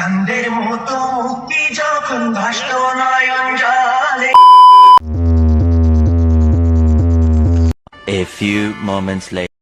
চাঁদের মতো মুক্তি যখন ভাসত নয়ন জলে। A few moments later.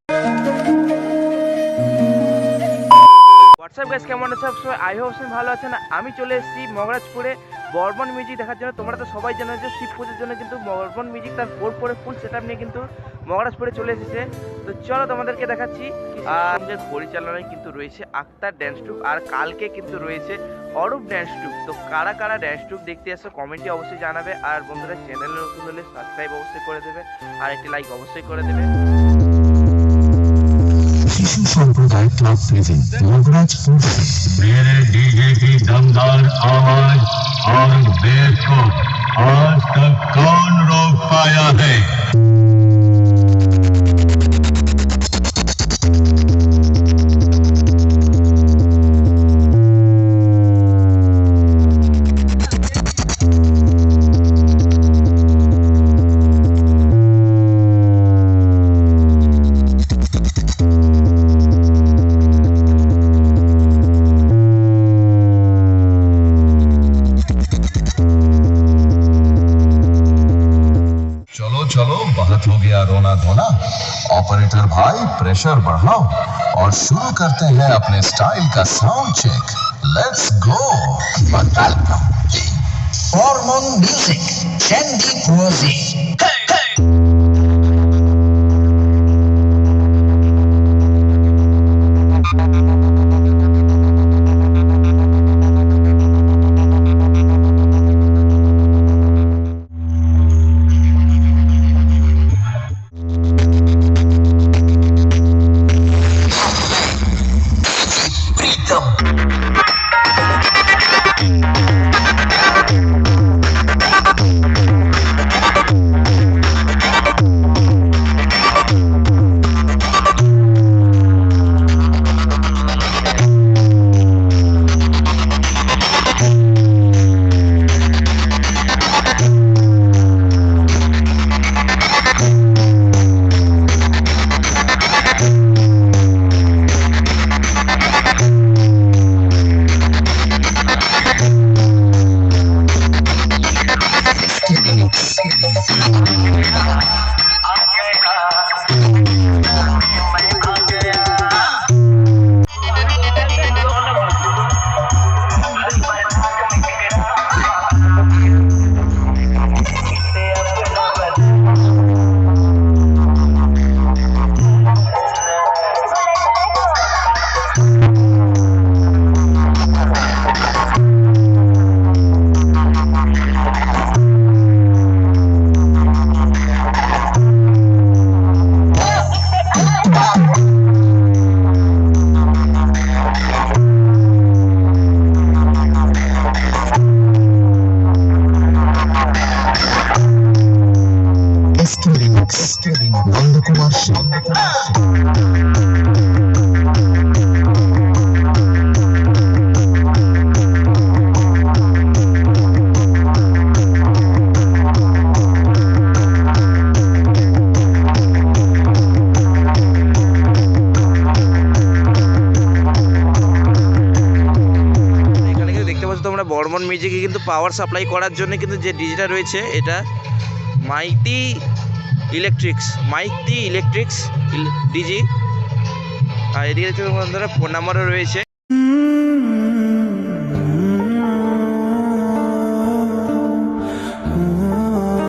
WhatsApp guys, কেমন আছো সবাই? আই হোপ সবাই ভালো আছেন। আমি চলে এসেছি মহারাজপুরে বর্মন মিউজিক দেখার জন্য। তোমরা তো সবাই জানো যে শিব পুজোর জন্য কিন্তু বর্মন মিউজিক তার 4 ফুল সেটআপ নিয়ে কিন্তু মহারাজপুরে চলে এসেছে। তো চলো তোমাদেরকে দেখাচ্ছি। আর আমাদের পরিচালনায় কিন্তু রয়েছে আক্তার ড্যান্স ট্রুপ, আর কালকে কিন্তু রয়েছে অরূপ ড্যান্স ট্রুপ। তো কারা কারা ড্যান্স ট্রুপ দেখতে আসো কমেন্টে অবশ্যই জানাবে। আর বন্ধুরা, চ্যানেলে নতুন হলে সাবস্ক্রাইব অবশ্যই করে দেবে আর একটি লাইক অবশ্যই করে দেবে। शिशु संप्रदाय क्लब प्रेजेंट मगराजपुर से मेरे डीजे की दमदार आवाज और बेस को आज तक कौन रोक पाया है? चलो बहुत हो गया रोना धोना। ऑपरेटर भाई प्रेशर बढ़ाओ और शुरू करते हैं अपने स्टाइल का sound check. Let's go. Hormone music Sandy পোজি। नंदकुमार सिंह। তোমরা বর্মন মিউজিকে কিন্তু পাওয়ার সাপ্লাই করার জন্য কিন্তু যে ডিজিটা রয়েছে এটা মাইতি ইলেকট্রিক্স ডিজি। আর এদিকে ফোন নাম্বারও রয়েছে।